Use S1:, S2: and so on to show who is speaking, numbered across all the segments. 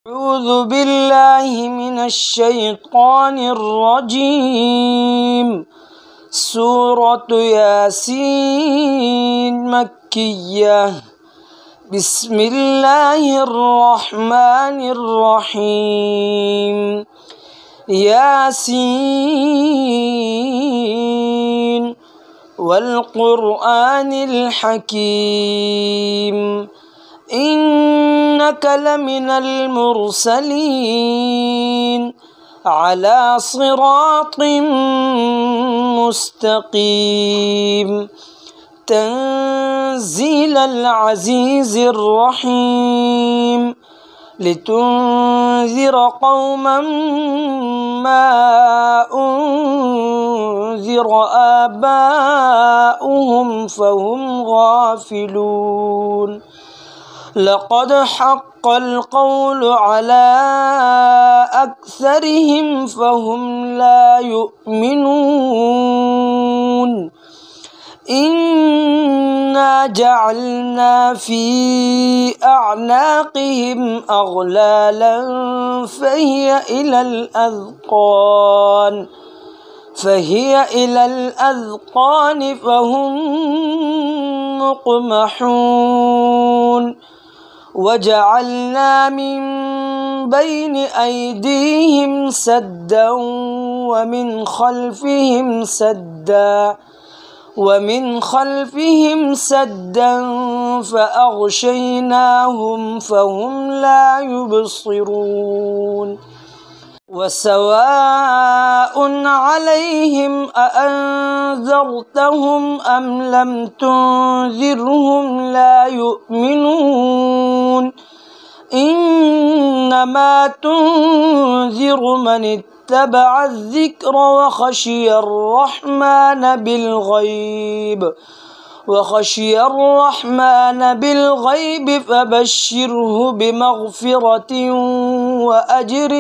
S1: أعوذ بالله من الشيطان الرجيم. سورة ياسين مكية. بسم الله الرحمن الرحيم. ياسين والقرآن الحكيم إنك لمن المرسلين على صراط مستقيم تنزيل العزيز الرحيم لتنذر قوما ما أنذر آباؤهم فهم غافلون. لقد حق القول على أكثرهم فهم لا يؤمنون. إنا جعلنا في أعناقهم أغلالا فهي إلى الأذقان فهم مقمحون. وجعلنا من بين أيديهم سدا ومن خلفهم سدا فأغشيناهم فهم لا يبصرون. وسواء عليهم أأنذرتهم أم لم تنذرهم لا يؤمنون. إنما تنذر من اتبع الذكر وخشي الرحمن بالغيب فبشره بمغفرة وأجر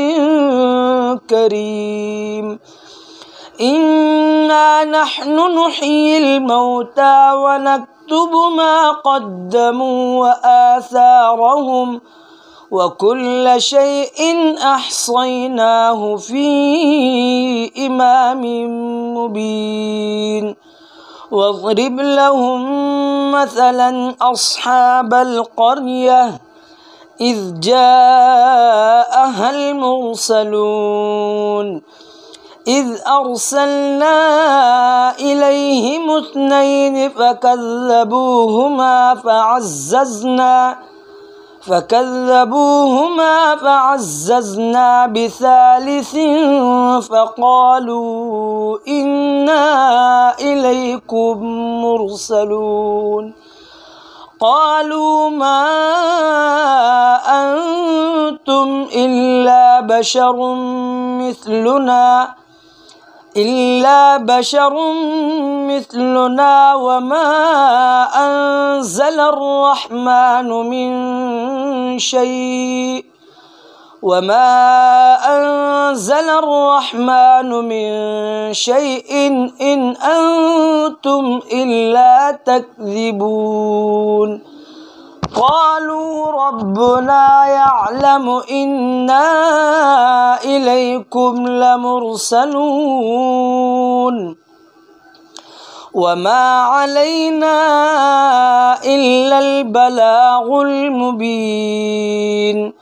S1: كريم. إنا نحن نحيي الموتى ونكتب ما قدموا وآثارهم وكل شيء أحصيناه في إمام مبين. واضرب لهم مثلا أصحاب القرية إذ جاءها المرسلون إذ أرسلنا إليهم 2 فكذبوهما فعززنا ب3 فقالوا إنا إليكم مرسلون. قالوا ما أنتم إلا بشر مثلنا وما أنزل الرحمن من شيء إن أنتم إلا تكذبون. قالوا ربنا يعلم إنا إليكم لمرسلون وما علينا إلا البلاغ المبين.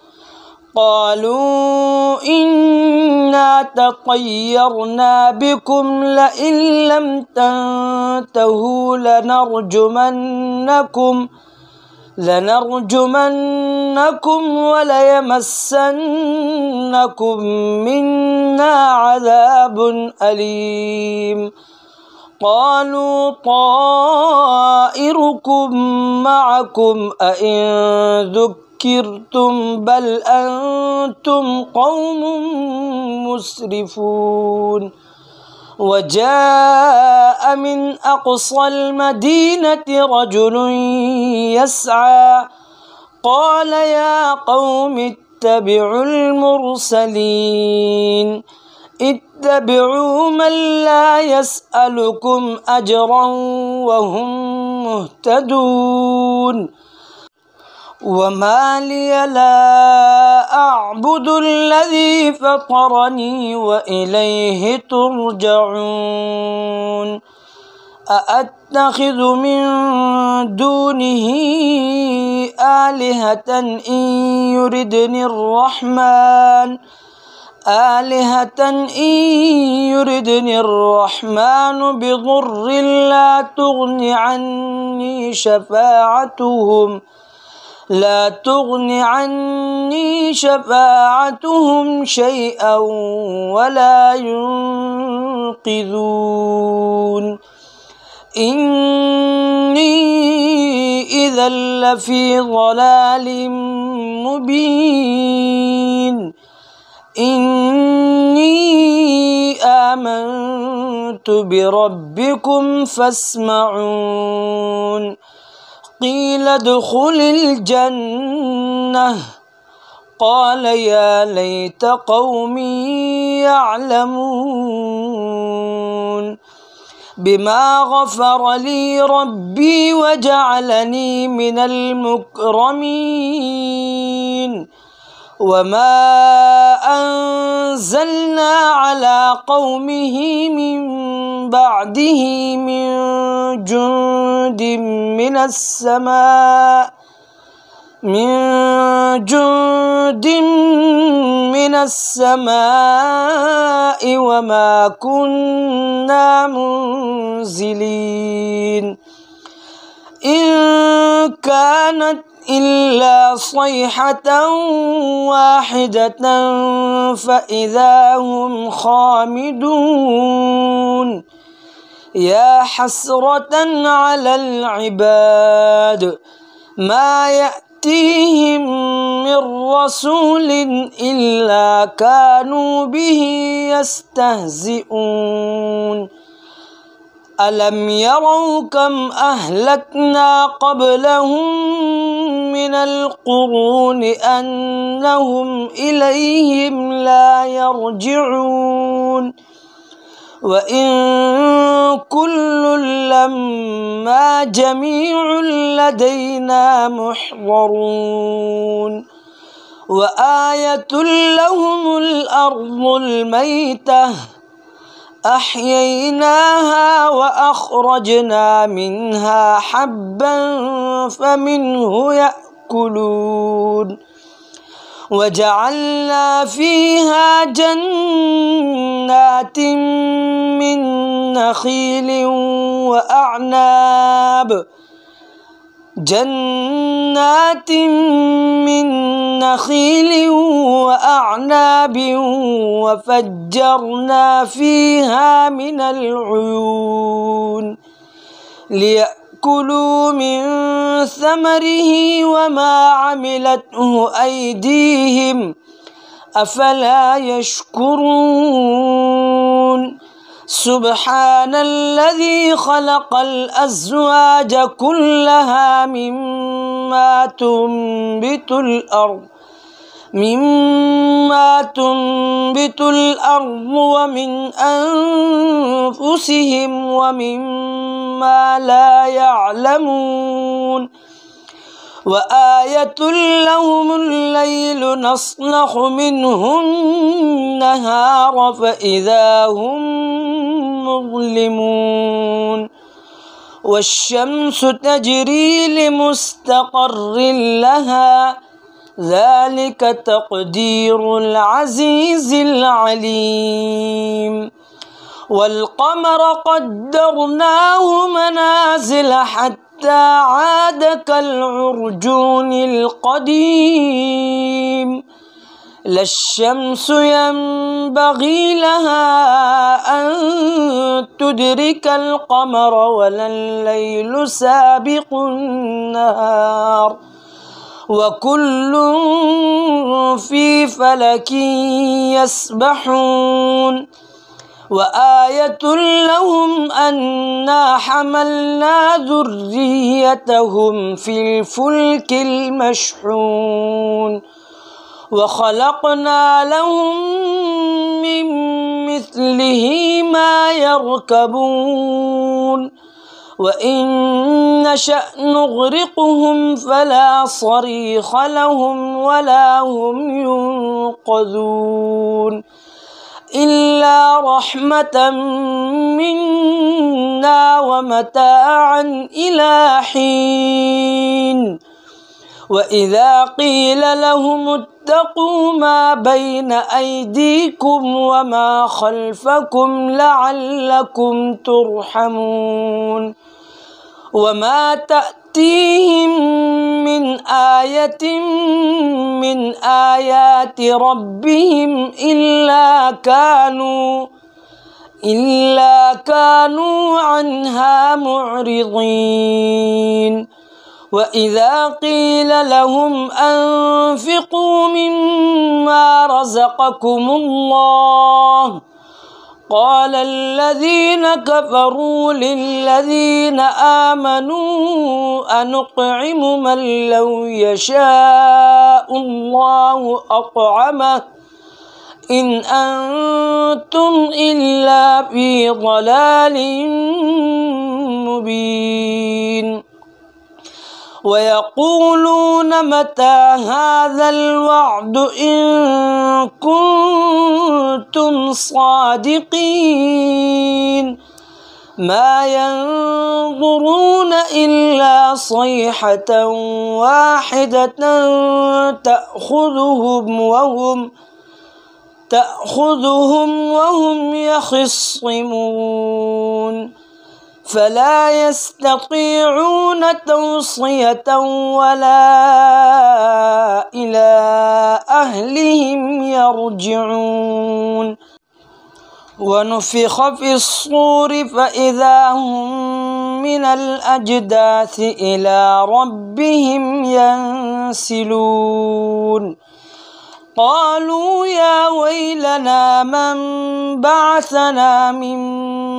S1: قالوا إنا تطيرنا بكم لئن لم تنتهوا لنرجمنكم وليمسنكم منا عذاب أليم. قالوا طائركم معكم أئن ذكرتم بل أنتم قوم مسرفون. وجاء من أقصى المدينة رجل يسعى قال يا قوم اتبعوا المرسلين اتبعوا من لا يسألكم أجرا وهم مهتدون. وما لي لا أعبد الذي فطرني وإليه ترجعون أأتخذ من دونه آلهة إن يردني الرحمن بضر لا تغن عني شفاعتهم شيئا ولا ينقذون إني إذا لفي ضلال مبين إني آمنت بربكم فاسمعون قيل ادخل الجنة قال يا ليت قومي يعلمون بما غفر لي ربي وجعلني من المكرمين وما أنزلنا على قومه من بعده من جند من السماء وما كنا منزلين إن كانت إلا صيحة واحدة فإذا هم خامدون يا حسرة على العباد ما يأتيهم من رسول إلا كانوا به يستهزئون ألم يروا كم أهلكنا قبلهم من القرون أنهم إليهم لا يرجعون وإن كل لما جميع لدينا محضرون وآية لهم الأرض الميتة أحييناها وأخرجنا منها حبا فمنه يأكلون وجعلنا فيها جنات من نخيل وأعناب وفجرنا فيها من العيون ليأكلوا من ثمره وما عملته أيديهم أفلا يشكرون سبحان الذي خلق الأزواج كلها مما تنبت الأرض ومن أنفسهم ومما لا يعلمون وآية لهم الليل نسلخ منه النهار فإذا هم مظلمون والشمس تجري لمستقر لها ذلك تقدير العزيز العليم والقمر قدرناه منازل حتى عاد كالعرجون القديم لا الشمس ينبغي لها أن تدرك القمر ولا الليل سابق النهار وكل في فلك يسبحون وآية لهم أنا حملنا ذريتهم في الفلك المشحون وخلقنا لهم من مثله ما يركبون وإن نشأ نغرقهم فلا صريخ لهم ولا هم ينقذون إلا رحمة منا ومتاعا إلى حين وإذا قيل لهم اتقوا ما بين أيديكم وما خلفكم لعلكم ترحمون وما تأتيهم من آية من آيات ربهم إلا كانوا عنها معرضين وإذا قيل لهم أنفقوا مما رزقكم الله قال الذين كفروا للذين آمنوا أنطعم من لو يشاء الله أطعمه إن أنتم إلا في ضلال مبين ويقولون متى هذا الوعد إن كنتم صادقين ما ينظرون إلا صيحة واحدة تأخذهم وهم يخصمون فلا يستطيعون توصية ولا إلى أهلهم يرجعون ونفخ في الصور فإذا هم من الأجداث إلى ربهم ينسلون قالوا يا ويلنا من بعثنا من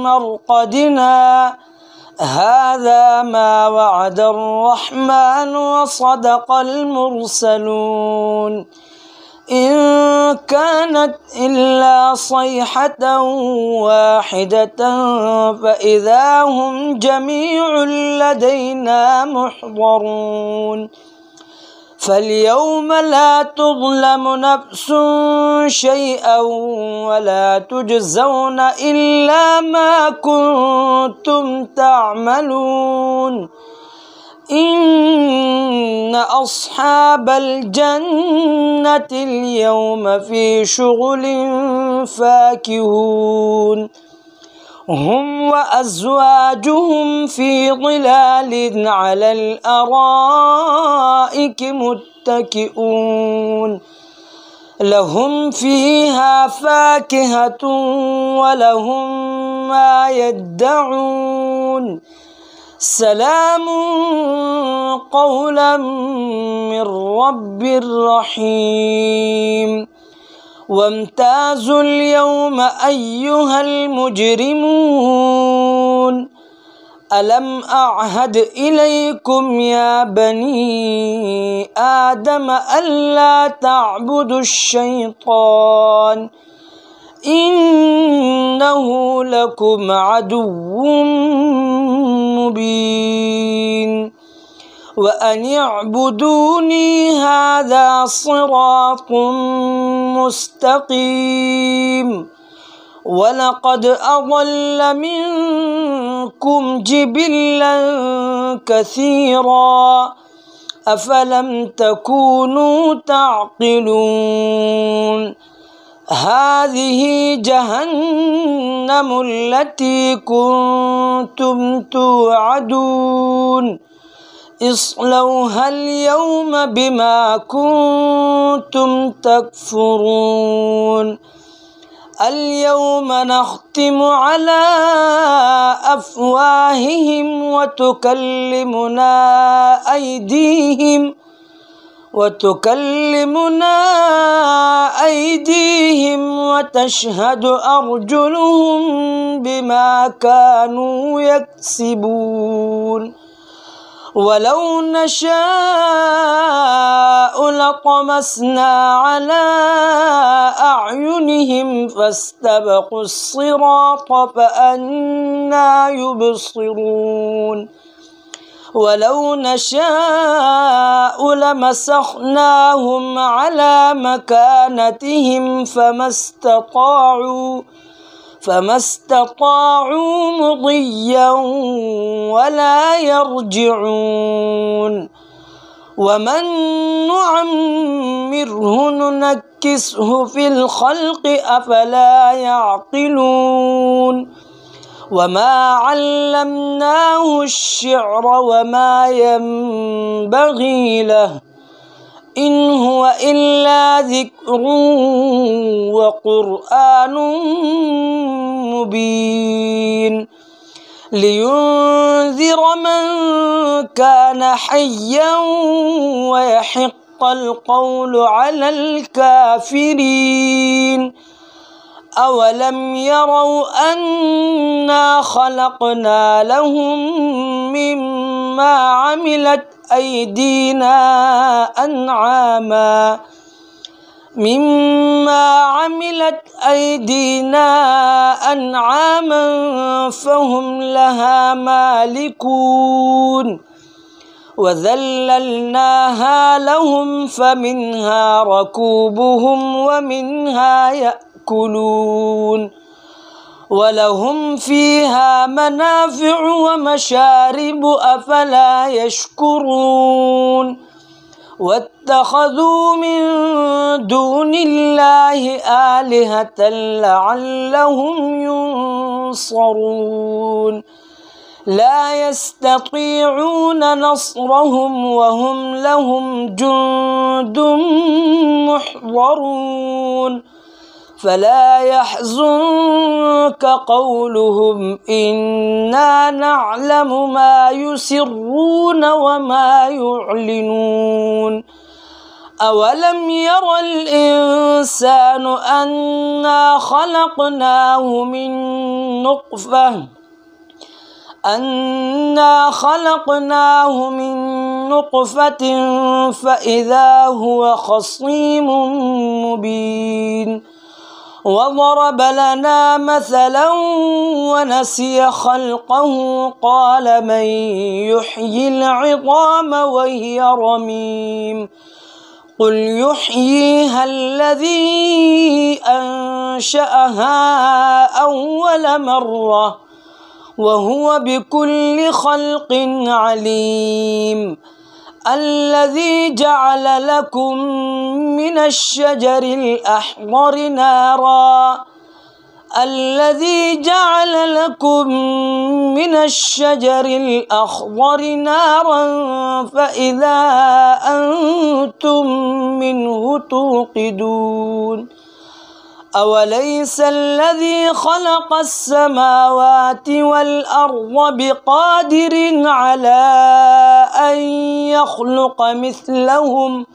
S1: مرقدنا هذا ما وعد الرحمن وصدق المرسلون إن كانت إلا صيحة واحدة فإذا هم جميع لدينا محضرون فاليوم لا تظلم نفس شيئا ولا تجزون إلا ما كنتم تعملون إن أصحاب الجنة اليوم في شغل فاكهون هم وأزواجهم في ظلال على الأرائك متكئون لهم فيها فاكهة ولهم ما يدعون سلام قولا من رب رحيم وامتازوا اليوم أيها المجرمون ألم أعهد إليكم يا بني آدم ألا تعبدوا الشيطان إنه لكم عدو مبين وأن اعبدوني هذا صراط مستقيم ولقد أضل منكم جبلا كثيرا أفلم تكونوا تعقلون هذه جهنم التي كنتم توعدون اصلوها اليوم بما كنتم تكفرون اليوم نختم على أفواههم وتكلمنا أيديهم وتشهد أرجلهم بما كانوا يكسبون ولو نشاء لطمسنا على أعينهم فاستبقوا الصراط فأنى يبصرون ولو نشاء لمسخناهم على مكانتهم فما استطاعوا مضيا ولا يرجعون ومن نعمره ننكسه في الخلق أفلا يعقلون وما علمناه الشعر وما ينبغي له إن هو إلا ذكر وقرآن مبين لينذر من كان حيا ويحق القول على الكافرين أولم يروا أنا خلقنا لهم مما عملت أيدينا أنعاما فهم لها مالكون وذللناها لهم فمنها ركوبهم ومنها يأكلون ولهم فيها منافع ومشارب أفلا يشكرون واتخذوا من دون الله آلهة لعلهم ينصرون لا يستطيعون نصرهم وهم لهم جند محضرون فلا يحزنك قولهم إنا نعلم ما يسرون وما يعلنون أولم ير الإنسان أنا خلقناه من نطفة فإذا هو خصيم مبين وضرب لنا مثلا ونسي خلقه قال من يحيي العظام وهي رميم قل يحييها الذي أنشأها أول مرة وهو بكل خلق عليم الذي جعل لكم من الشجر الأخضر نارا فإذا أنتم منه توقدون أوليس الذي خلق السماوات والأرض بقادر على أن يخلق مثلهم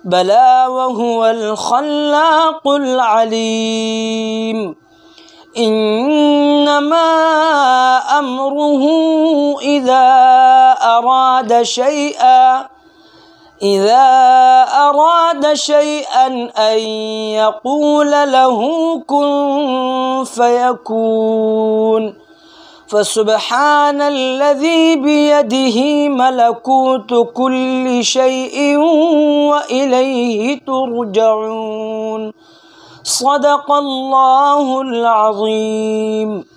S1: بلى وهو الخلاق العليم إنما أمره إذا أراد شيئا أن يقول له كن فيكون فسبحان الذي بيده ملكوت كل شيء وإليه ترجعون صدق الله العظيم.